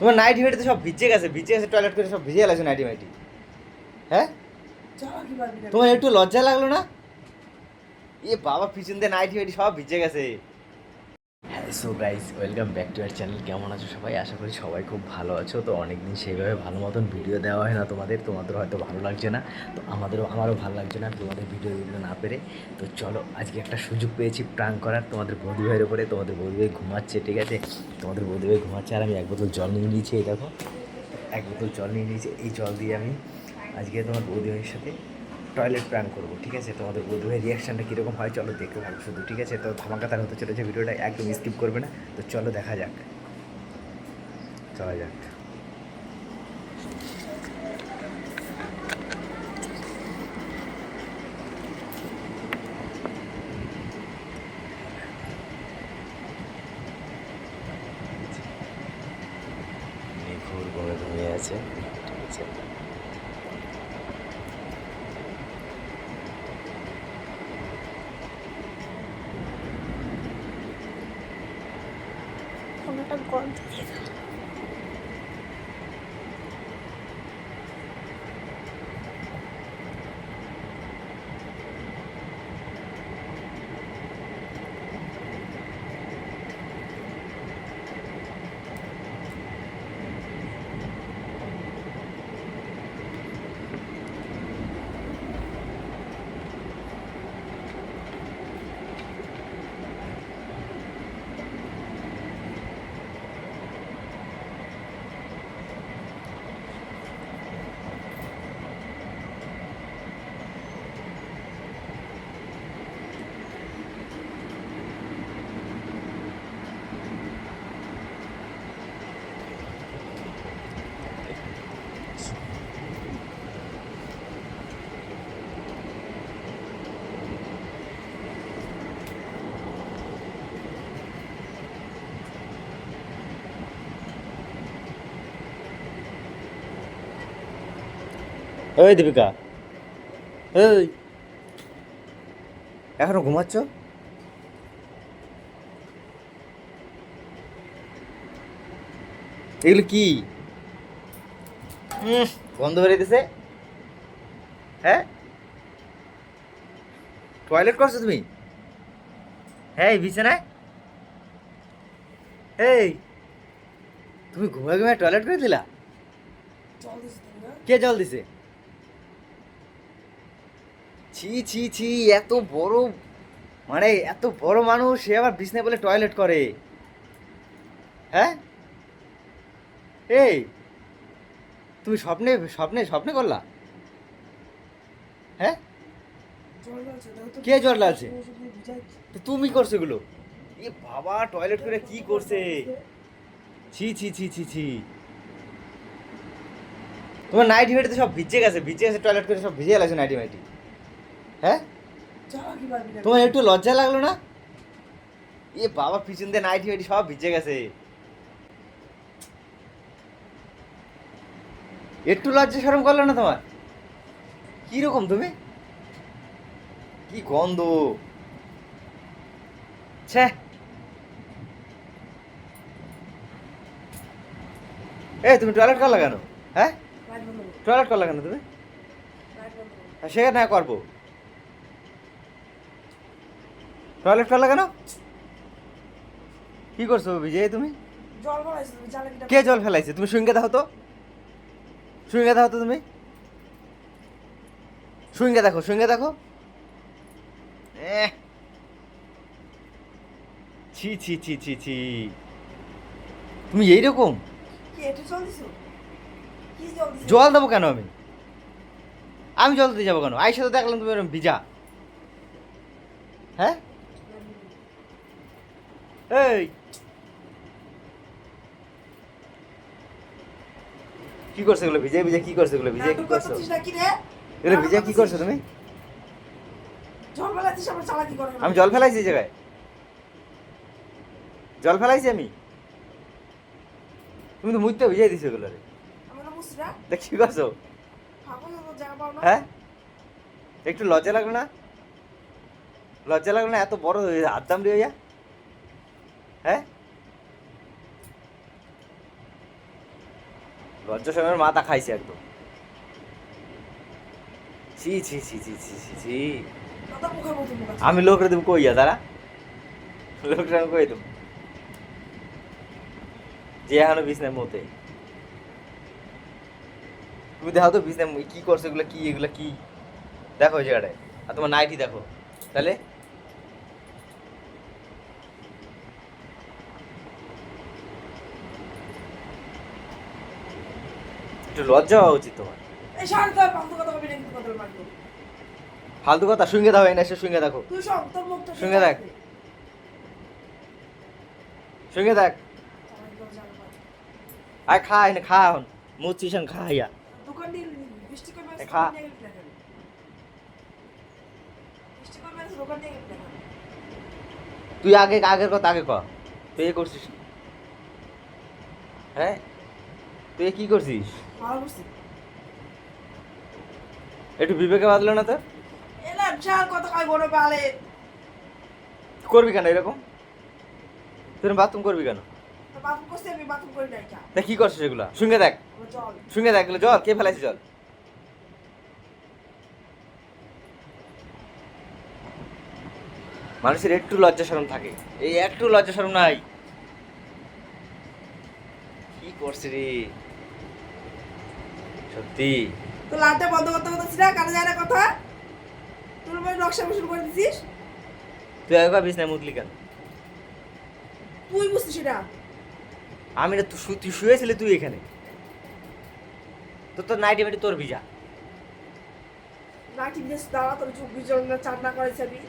তোমার নাইটি ফাইটি তো সব ভিজে গেছে, টয়লেট করে সব ভিজে গেছে নাইটি মাইটি। হ্যাঁ, তোমার একটু লজ্জা লাগলো না? এ বাবা, পিছন দিয়ে নাইটি ফাইটি সব ভিজে গেছে। হ্যাঁ, so guys, welcome back to our channel. কেমন আছো সবাই? আশা করি সবাই খুব ভালো আছো। তো অনেকদিন সেইভাবে ভালো মতন ভিডিও দেওয়া হয় না তোমাদের হয়তো ভালো লাগছে না। তো আমারও ভালো লাগছে না তোমাদের ভিডিও না পেরে। তো চলো, আজকে একটা সুযোগ পেয়েছি প্রাঙ্ক করার তোমাদের বৌদি ভাইয়ের উপরে। তোমাদের বৌদি ভাই ঘুমাচ্ছে, ঠিক আছে? তোমাদের বৌদি ভাই ঘুমাচ্ছে আর আমি এক বোতল জল নিয়ে নিয়েছি। এই দেখো, এক বোতল জল নিয়ে নিয়েছি। এই জল দিয়ে আমি আজকে তোমার বৌদি ভাইয়ের সাথে টয়লেট প্রাঙ্ক করবো, ঠিক আছে? তোমাদের বৌদি ভাইয়ের রিয়াকশানটা কীরকম হয় চলো দেখতে থাকো শুধু, ঠিক আছে? তো ধামাকাতার হতে চলেছে ভিডিওটা, একদম স্কিপ করবে না। তো চলো দেখা যাক, চলা যাক। ঘুর ঘুরে ঘুমিয়ে আছে, ঠিক আছে? কোনোটা গন্ধ দিয়ে দাও। ওই দীপিকা, ওই এখনো ঘুমাচ্ছ? এগুলো কি? গন্ধ বেরিয়েছে। হ্যাঁ, টয়লেট করছো তুমি? হ্যাঁ, এই বিছানায়? এই, তুমি ঘুমায় ঘুমায় টয়লেট করে দিলা? কে জল দিছে? ছি ছি ছি, এত বড়, মানে এত বড় মানুষ, সে আবার বিছনায় বলে টয়লেট করে? হ্যাঁ, এই, তুমি স্বপ্নে স্বপ্নে স্বপ্নে করলা? হ্যাঁ, কে জল ঢালছে? তো তুমি করছো এগুলো? এ বাবা, টয়লেট করে কি করছে? ছি ছি ছি ছি ছি, তোমার নাইটি ফাইটি তো সব ভিজে গেছে, টয়লেট করে সব ভিজে গেছে নাইটি মাইটি। হ্যাঁ, তোমার একটু লজ্জা লাগলো না? এ বাবা, পিছন দিয়ে নাইটি ফাইটি সব ভিজে গেছে। একটু লজ্জা শরম করলো না তোমার? কি রকম তুমি? কি গন্ধ! ছ্যা, এই তুমি টয়লেট করলা কেন? হ্যাঁ, টয়লেট করলা কেন তুমি? সেখানে না করবো, টয়লেট করলা কেন? কি করছো বিজয় তুমি? কে জল ফেলাইছে? তুমি সুইঙ্গে দেখো তো, সুইঙ্গে দেখো তো তুমি, সুইঙ্গে দেখো। এহ, ছি ছি ছি ছি ছি, তুমি এইরকম? জল দেবো কেন আমি? আমি জল দিতে যাবো কেন? আইসা তো দেখলাম তুমি এরকম ভিজা। হ্যাঁ, এই, কি করছো এগুলো ভিজে ভিজে? কি করছো এগুলো ভিজে? কি করছো এগুলো ভিজে? কি করছো তুমি? আমি জল ফেলাইছি এই জায়গায়? জল ফেলাইছি আমি? তুমি তো মুইতে ভিজাই দিছো এগুলো রে। দেখ কি করছো? হ্যাঁ, একটু লজ্জা লাগলো না? লজ্জা লাগলো না? এত বড় হাত দাম দিয়ে? হ্যাঁ, লজ্জা শরমের মাথা খাইছে একদম। ছি ছি ছি ছি ছি ছি ছি। দাদা মুখের মতো মুখ আছে। আমি লোকরে দেবো কইয়া তারা, লোকরে আমি কই দেবো যে এখনো বিছনার মতে। তুমি দেখো তো বিছনায় কি করছো, এগুলা কি, এগুলা কি দেখো ওই জায়গাটায়। আর তোমার নাইটি দেখো তাহলে। একটু লজ্জা হওয়া উচিত তোমার। এই শান্ত হয়ে ফালতু কথা কবি না, কিন্তু কথা মারবো। ফালতু কথা শুঙ্গে দাও, এনে এসে শুঙ্গে দেখো, তুই সব তোর মুখটা শুনে দেখ। শুঙ্গে দেখ। আয় খা, এনে খা, এখন মুছিস খা ইয়া। দোকান দিয়ে বৃষ্টি করবে, এ খা। দোকান দিয়ে গেলি না কেন? বৃষ্টি করবে, দোকান দিয়ে গেলি না কেন? তুই আগের কথা আগে ক, তুই এ করছিস হ্যাঁ, তুই এ কি করছিস? ভালো করছি। একটু বিবেকে বাঁধলো না তোর? এলা বিশাল কথা কয় বড় বালে। করবি কেন এরকম? তুই বাথরুম করবি কেন? বাথরুম করছি, আমি বাথরুম করি নাই কা। দেখ কি করছিস এগুলা, শুঙ্গে দেখ, ও চল। শুঙ্গে দেখ, এগুলো জল কে ফেলাইছে জল? মানুষের একটু লজ্জা শরম থাকে, এই একটু লজ্জা শরম নাই। কি করছিস রে সত্যি? তো লাইটটা বন্ধ করতে বলতেছিস না, কানে যায় না কথা। তোর উপরে নকশা শুরু করে দিছিস। তুই একবার বিছনায় মুতলি কেন? তুই বুঝছিস এটা। আমি না, তুই শুয়েছিলি তুই এখানে, তোর নাইটি মাইটি তোর ভিজা। না ঠিক আছে, দাঁড়া, তোর চোখ বিজয় চার না করেছি আমি।